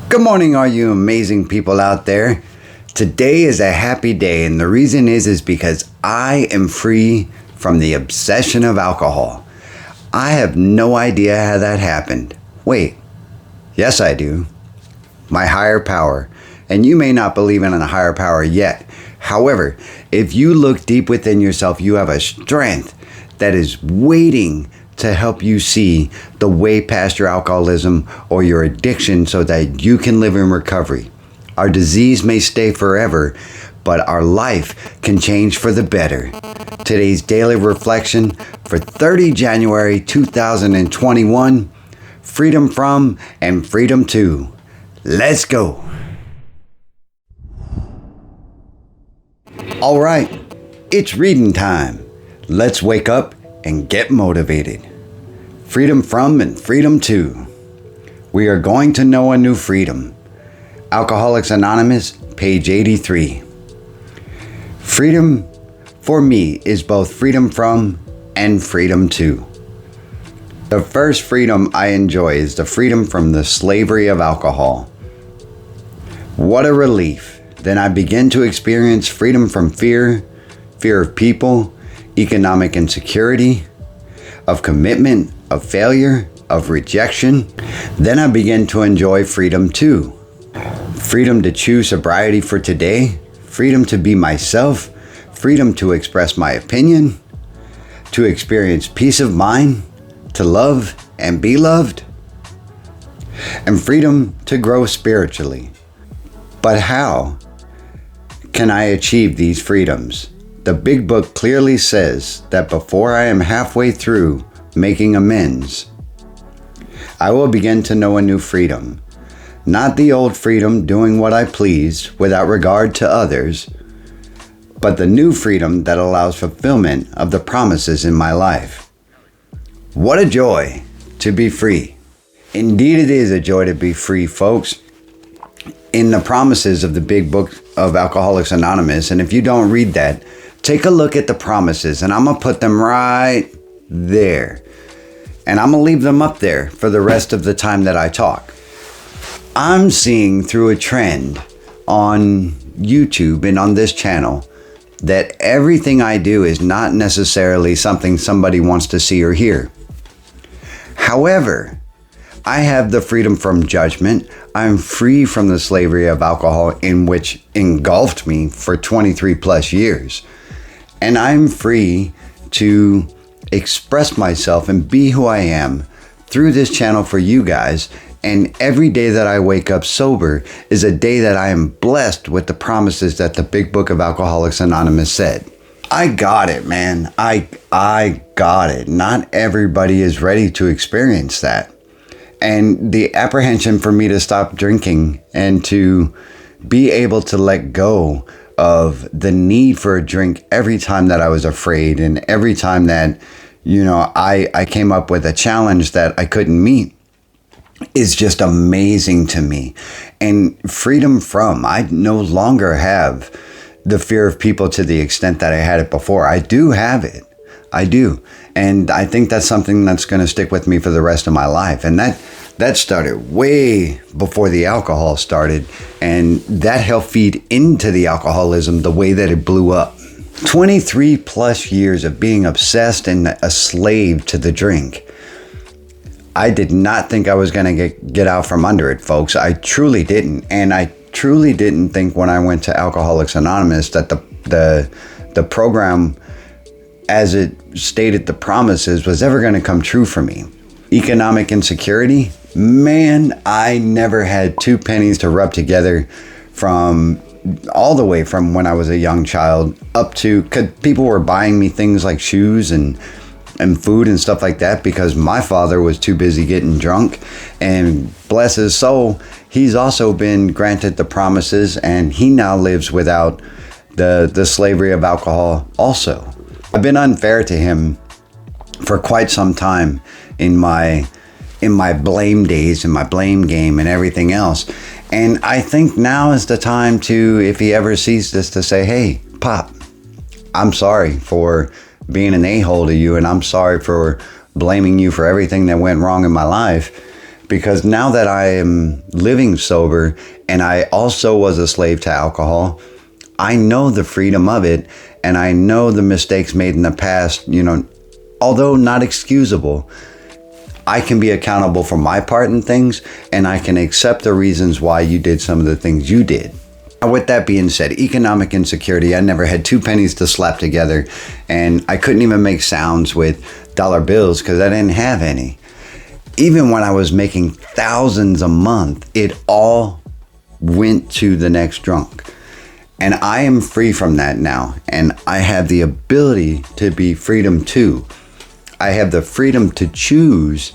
Good morning, all you amazing people out there. Today is a happy day, and the reason is because I am free from the obsession of alcohol. I have no idea how that happened. Wait, yes I do. My higher power. And you may not believe in a higher power yet. However, if you look deep within yourself, you have a strength that is waiting to help you see the way past your alcoholism or your addiction so that you can live in recovery. Our disease may stay forever, but our life can change for the better. Today's daily reflection for 30 January 2021, freedom from and freedom to. Let's go. All right, it's reading time. Let's wake up and get motivated. Freedom from and freedom to. We are going to know a new freedom. Alcoholics Anonymous, page 83. Freedom for me is both freedom from and freedom to. The first freedom I enjoy is the freedom from the slavery of alcohol. What a relief. Then I begin to experience freedom from fear of people, economic insecurity, of commitment, of failure, of rejection. Then I begin to enjoy freedom too. Freedom to choose sobriety for today, freedom to be myself, freedom to express my opinion, to experience peace of mind, to love and be loved, and freedom to grow spiritually. But how can I achieve these freedoms? The Big Book clearly says that before I am halfway through making amends, I will begin to know a new freedom. Not the old freedom doing what I please without regard to others, but the new freedom that allows fulfillment of the promises in my life. What a joy to be free. Indeed, it is a joy to be free, folks. In the promises of the Big Book of Alcoholics Anonymous, and if you don't read that, take a look at the promises, and I'm going to put them right there. And I'm going to leave them up there for the rest of the time that I talk. I'm seeing through a trend on YouTube and on this channel that everything I do is not necessarily something somebody wants to see or hear. However, I have the freedom from judgment. I'm free from the slavery of alcohol in which engulfed me for 23 plus years. And I'm free to express myself and be who I am through this channel for you guys. And every day that I wake up sober is a day that I am blessed with the promises that the Big Book of Alcoholics Anonymous said. I got it, man. I got it. Not everybody is ready to experience that. And the apprehension for me to stop drinking and to be able to let go of the need for a drink every time that I was afraid and every time that, I came up with a challenge that I couldn't meet is just amazing to me. And freedom from, I no longer have the fear of people to the extent that I had it before. I do have it. I do. And I think that's something that's going to stick with me for the rest of my life. And that started way before the alcohol started. And that helped feed into the alcoholism the way that it blew up. 23 plus years of being obsessed and a slave to the drink. I did not think I was going to get out from under it, folks. I truly didn't. And I truly didn't think when I went to Alcoholics Anonymous that the program, as it stated the promises, was ever going to come true for me. Economic insecurity, man, I never had 2 pennies to rub together from all the way from when I was a young child up to, cause people were buying me things like shoes and food and stuff like that because my father was too busy getting drunk. And bless his soul, he's also been granted the promises and he now lives without the slavery of alcohol also. I've been unfair to him for quite some time in my blame days, in my blame game and everything else. And I think now is the time to, if he ever sees this, to say, hey, Pop, I'm sorry for being an a-hole to you, and I'm sorry for blaming you for everything that went wrong in my life. Because now that I am living sober, and I also was a slave to alcohol, I know the freedom of it, and I know the mistakes made in the past, although not excusable, I can be accountable for my part in things, and I can accept the reasons why you did some of the things you did. With that being said, economic insecurity, I never had 2 pennies to slap together, and I couldn't even make sounds with dollar bills because I didn't have any. Even when I was making thousands a month, it all went to the next drunk. And I am free from that now, and I have the ability to be freedom too. I have the freedom to choose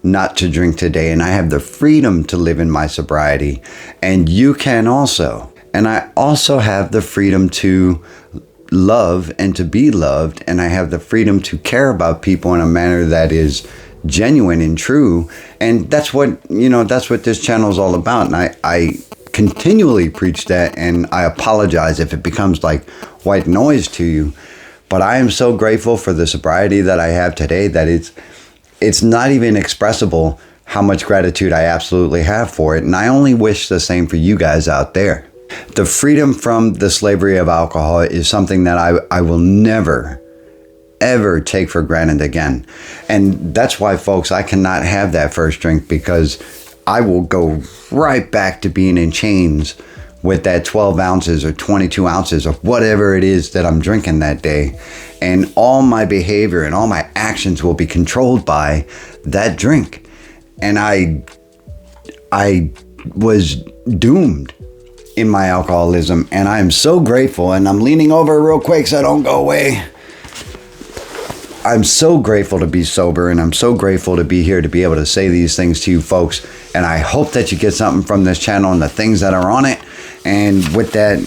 not to drink today, and I have the freedom to live in my sobriety, and you can also. And I also have the freedom to love and to be loved, and I have the freedom to care about people in a manner that is genuine and true. And that's what this channel is all about. And I continually preach that, and I apologize if it becomes like white noise to you. But I am so grateful for the sobriety that I have today that it's not even expressible how much gratitude I absolutely have for it. And I only wish the same for you guys out there. The freedom from the slavery of alcohol is something that I will never, ever take for granted again. And that's why, folks, I cannot have that first drink, because I will go right back to being in chains with that 12 ounces or 22 ounces or whatever it is that I'm drinking that day. And all my behavior and all my actions will be controlled by that drink. And I was doomed in my alcoholism, and I am so grateful. And I'm leaning over real quick so I don't go away. I'm so grateful to be sober, and I'm so grateful to be here to be able to say these things to you folks. And I hope that you get something from this channel and the things that are on it. And with that,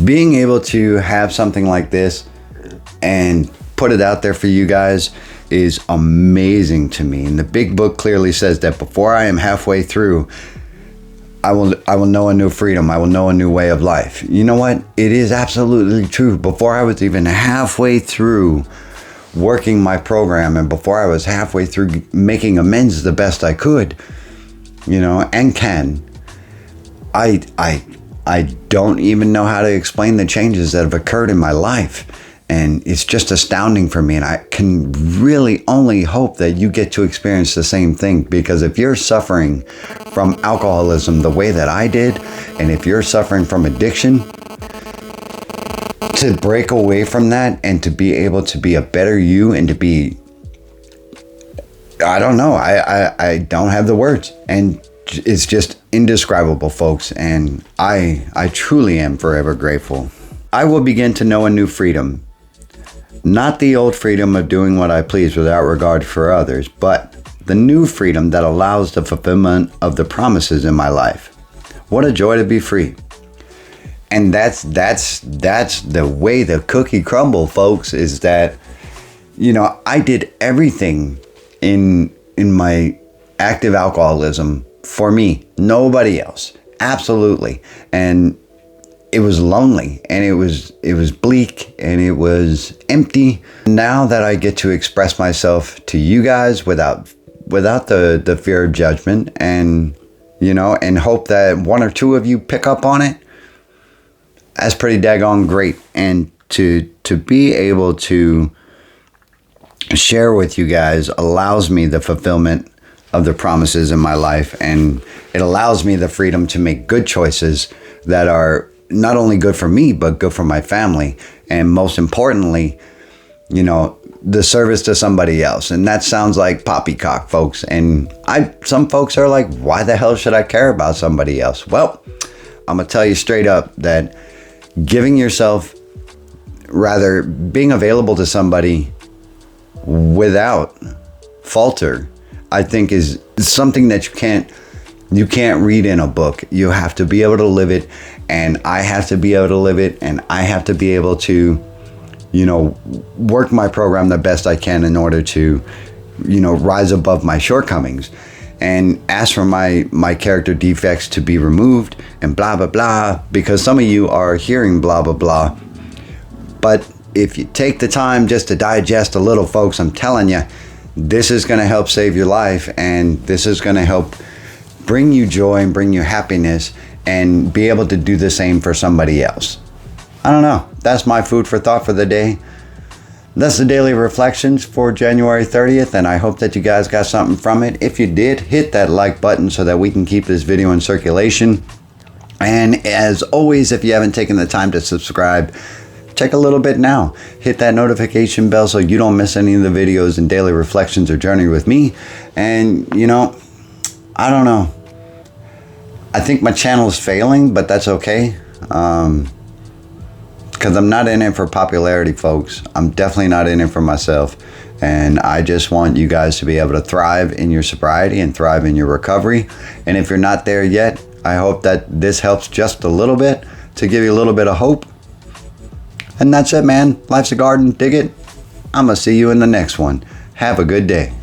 being able to have something like this and put it out there for you guys is amazing to me. And the big book clearly says that before I am halfway through, I will know a new freedom. I will know a new way of life. You know what? It is absolutely true. Before I was even halfway through working my program, and before I was halfway through making amends the best I could, and can, I don't even know how to explain the changes that have occurred in my life. And it's just astounding for me. And I can really only hope that you get to experience the same thing. Because if you're suffering from alcoholism the way that I did, and if you're suffering from addiction, to break away from that and to be able to be a better you and to be, I don't know, I don't have the words. And it's just indescribable, folks. And I truly am forever grateful. I will begin to know a new freedom. Not the old freedom of doing what I please without regard for others, but the new freedom that allows the fulfillment of the promises in my life. What a joy to be free. And that's the way the cookie crumble, folks, is that, I did everything in my active alcoholism for me, nobody else. Absolutely. And it was lonely, and it was bleak, and it was empty. Now that I get to express myself to you guys without the fear of judgment, and and hope that one or two of you pick up on it, that's pretty daggone great. And to be able to share with you guys allows me the fulfillment of the promises in my life, and it allows me the freedom to make good choices that are not only good for me, but good for my family. And most importantly, the service to somebody else. And that sounds like poppycock, folks. And some folks are like, why the hell should I care about somebody else? Well, I'm going to tell you straight up that giving yourself, rather being available to somebody without falter, I think is something that you can't read in a book. You have to be able to live it, and I have to be able to live it, and I have to be able to, work my program the best I can in order to, rise above my shortcomings and ask for my character defects to be removed and blah, blah, blah, because some of you are hearing blah, blah, blah. But if you take the time just to digest a little, folks, I'm telling you, this is going to help save your life, and this is going to help bring you joy and bring you happiness and be able to do the same for somebody else. I don't know. That's my food for thought for the day. That's the daily reflections for January 30th, and I hope that you guys got something from it. If you did, hit that like button so that we can keep this video in circulation. And as always, if you haven't taken the time to subscribe, take a little bit now. Hit that notification bell so you don't miss any of the videos and daily reflections or journey with me. And, you know, I don't know. I think my channel is failing, but that's okay. Because I'm not in it for popularity, folks. I'm definitely not in it for myself. And I just want you guys to be able to thrive in your sobriety and thrive in your recovery. And if you're not there yet, I hope that this helps just a little bit to give you a little bit of hope. And that's it, man. Life's a garden. Dig it. I'm going to see you in the next one. Have a good day.